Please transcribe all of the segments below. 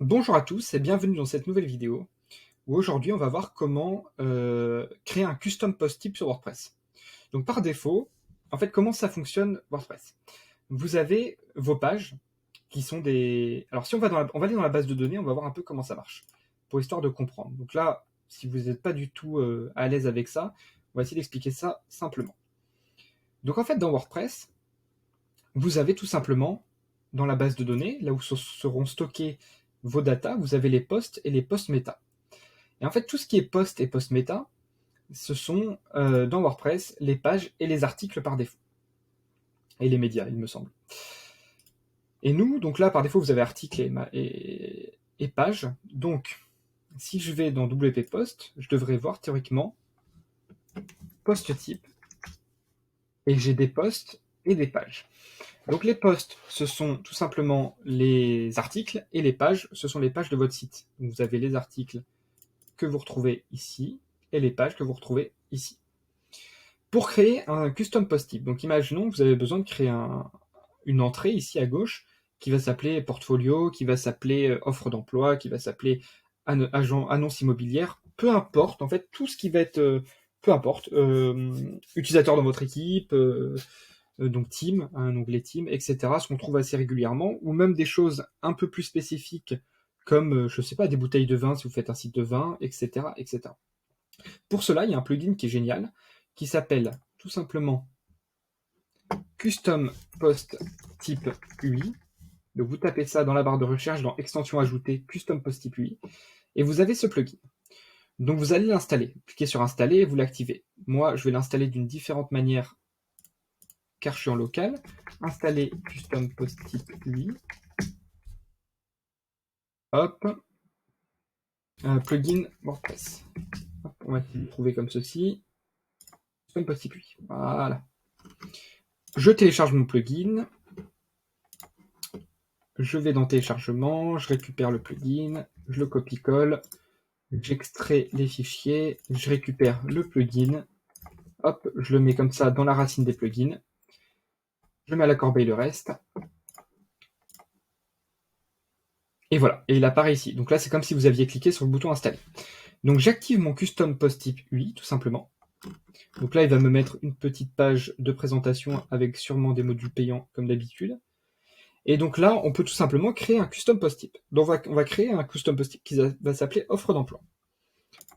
Bonjour à tous et bienvenue dans cette nouvelle vidéo où aujourd'hui on va voir comment créer un custom post type sur WordPress. Donc par défaut, en fait comment ça fonctionne WordPress? Vous avez vos pages qui sont des... Alors si on va aller dans la base de données, on va voir un peu comment ça marche, pour histoire de comprendre. Donc là, si vous n'êtes pas du tout à l'aise avec ça, on va essayer d'expliquer ça simplement. Donc en fait dans WordPress, vous avez tout simplement dans la base de données, là où seront stockés vos datas, vous avez les posts et les posts méta. Et en fait, tout ce qui est post et post méta, ce sont dans WordPress les pages et les articles par défaut. Et les médias, il me semble. Et nous, donc là, par défaut, vous avez articles et pages. Donc, si je vais dans WP Post, je devrais voir théoriquement post type. Et j'ai des posts et des pages. Donc les posts, ce sont tout simplement les articles, et les pages, ce sont les pages de votre site. Donc vous avez les articles que vous retrouvez ici, et les pages que vous retrouvez ici. Pour créer un custom post type, donc imaginons que vous avez besoin de créer une entrée ici à gauche, qui va s'appeler portfolio, qui va s'appeler offre d'emploi, qui va s'appeler annonce immobilière, peu importe, en fait, tout ce qui va être, peu importe, utilisateur dans votre équipe, donc team, un onglet team, etc., ce qu'on trouve assez régulièrement, ou même des choses un peu plus spécifiques, comme, je sais pas, des bouteilles de vin si vous faites un site de vin, etc., etc. Pour cela, il y a un plugin qui est génial, qui s'appelle tout simplement Custom Post Type UI. Donc vous tapez ça dans la barre de recherche, dans extension ajoutée, Custom Post Type UI, et vous avez ce plugin. Donc vous allez l'installer. Cliquez sur installer et vous l'activez. Moi, je vais l'installer d'une différente manière car je suis en local. Installer Custom Post Type UI. Hop. Plugin WordPress. Hop, on va le trouver comme ceci. Custom Post Type UI. Voilà. Je télécharge mon plugin. Je vais dans téléchargement, je récupère le plugin, je le copie-colle, j'extrais les fichiers, je récupère le plugin, hop, je le mets comme ça dans la racine des plugins, je mets à la corbeille le reste, et voilà, et il apparaît ici. Donc là, c'est comme si vous aviez cliqué sur le bouton installer. Donc j'active mon custom post type UI, tout simplement. Donc là, il va me mettre une petite page de présentation avec sûrement des modules payants, comme d'habitude. Et donc là, on peut tout simplement créer un custom post type. Donc on va créer un custom post type qui va s'appeler offre d'emploi.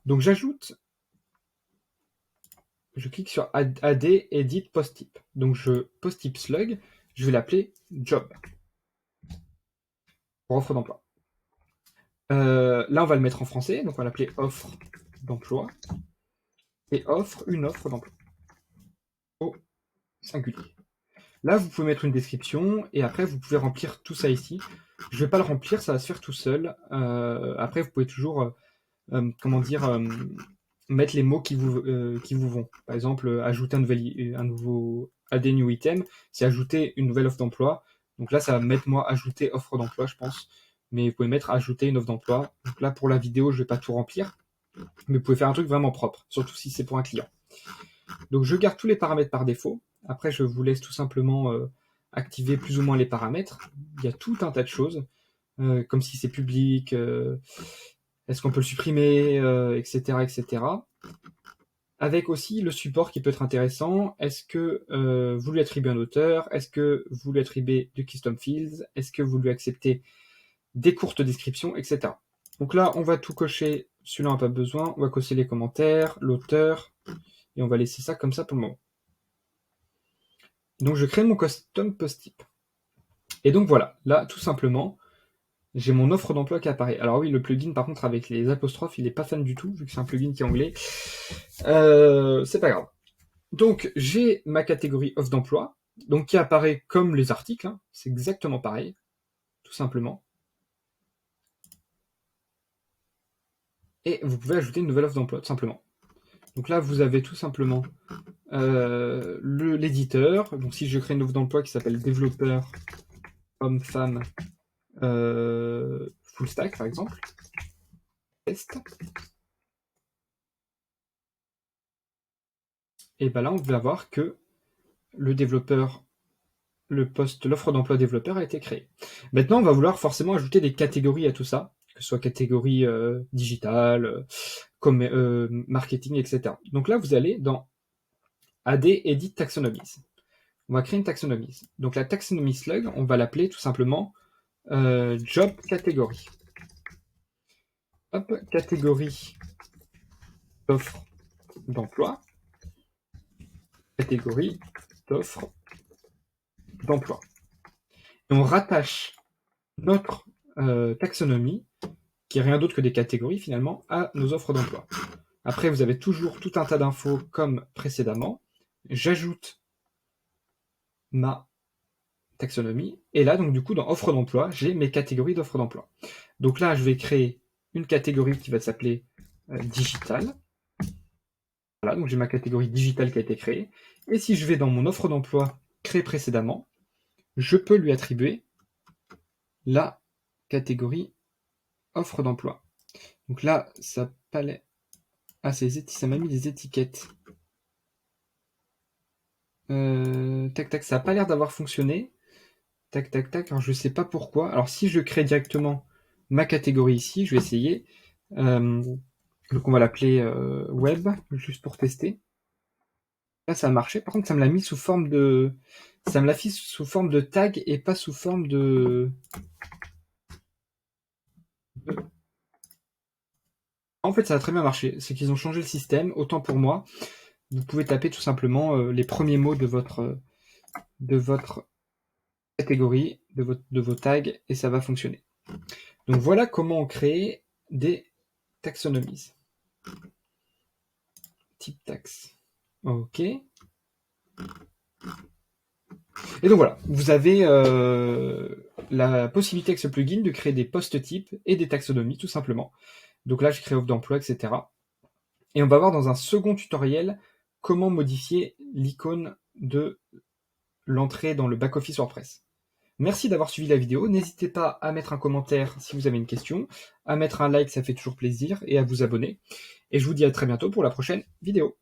Donc j'ajoute, je clique sur AD Edit Post Type. Donc je post type slug, je vais l'appeler Job pour offre d'emploi. Là, on va le mettre en français, donc on va l'appeler offre d'emploi et offre une offre d'emploi au singulier. Là, vous pouvez mettre une description et après, vous pouvez remplir tout ça ici. Je ne vais pas le remplir, ça va se faire tout seul. Après, vous pouvez toujours, comment dire, mettre les mots qui vous vont. Par exemple, ajouter un nouveau add new item, c'est ajouter une nouvelle offre d'emploi. Donc là, ça va mettre moi ajouter offre d'emploi, je pense. Mais vous pouvez mettre ajouter une offre d'emploi. Donc là, pour la vidéo, je ne vais pas tout remplir. Mais vous pouvez faire un truc vraiment propre, surtout si c'est pour un client. Donc je garde tous les paramètres par défaut. Après, je vous laisse tout simplement activer plus ou moins les paramètres. Il y a tout un tas de choses, comme si c'est public, est-ce qu'on peut le supprimer, etc., etc. Avec aussi le support qui peut être intéressant. Est-ce que vous lui attribuez un auteur? Est-ce que vous lui attribuez du custom fields? Est-ce que vous lui acceptez des courtes descriptions, etc. Donc là, on va tout cocher. Celui-là, on n'a pas besoin. On va cocher les commentaires, l'auteur, et on va laisser ça comme ça pour le moment. Donc je crée mon custom post type. Et donc voilà, là, tout simplement, j'ai mon offre d'emploi qui apparaît. Alors oui, le plugin, par contre, avec les apostrophes, il est pas fan du tout, vu que c'est un plugin qui est anglais. C'est pas grave. Donc, j'ai ma catégorie offre d'emploi, donc qui apparaît comme les articles, hein. C'est exactement pareil, tout simplement. Et vous pouvez ajouter une nouvelle offre d'emploi, tout simplement. Donc là, vous avez tout simplement l'éditeur. Donc si je crée une offre d'emploi qui s'appelle développeur homme-femme full stack, par exemple, test. Et ben là, on va voir que le développeur, l'offre d'emploi développeur a été créée. Maintenant, on va vouloir forcément ajouter des catégories à tout ça. que ce soit catégorie digitale, marketing, etc. Donc là, vous allez dans AD Edit Taxonomies. On va créer une taxonomie. Donc la taxonomie slug, on va l'appeler tout simplement job category. Hop, catégorie d'offres d'emploi. Catégorie d'offres d'emploi. Et on rattache notre taxonomie, qui est rien d'autre que des catégories finalement, à nos offres d'emploi. Après, vous avez toujours tout un tas d'infos comme précédemment. J'ajoute ma taxonomie. Et là, donc du coup, dans offre d'emploi, j'ai mes catégories d'offres d'emploi. Donc là, je vais créer une catégorie qui va s'appeler digital. Voilà, donc j'ai ma catégorie digital qui a été créée. Et si je vais dans mon offre d'emploi créée précédemment, je peux lui attribuer la catégorie offre d'emploi. Donc là, ça palais. Ah, ça m'a mis des étiquettes. Tac, tac, ça n'a pas l'air d'avoir fonctionné. Tac, tac, tac. Alors, je ne sais pas pourquoi. Alors, si je crée directement ma catégorie ici, je vais essayer. Donc, on va l'appeler web, juste pour tester. Là, ça a marché. Par contre, ça me l'a mis sous forme de... Ça me l'affiche sous forme de tag et pas sous forme de... En fait, ça a très bien marché. C'est qu'ils ont changé le système. Autant pour moi. Vous pouvez taper tout simplement les premiers mots de votre catégorie, de vos tags, et ça va fonctionner. Donc voilà comment on crée des taxonomies. Type tax. Ok. Et donc voilà, vous avez la possibilité avec ce plugin de créer des post-types et des taxonomies tout simplement. Donc là, je crée offre d'emploi, etc. Et on va voir dans un second tutoriel comment modifier l'icône de l'entrée dans le back-office WordPress. Merci d'avoir suivi la vidéo. N'hésitez pas à mettre un commentaire si vous avez une question, à mettre un like, ça fait toujours plaisir, et à vous abonner. Et je vous dis à très bientôt pour la prochaine vidéo.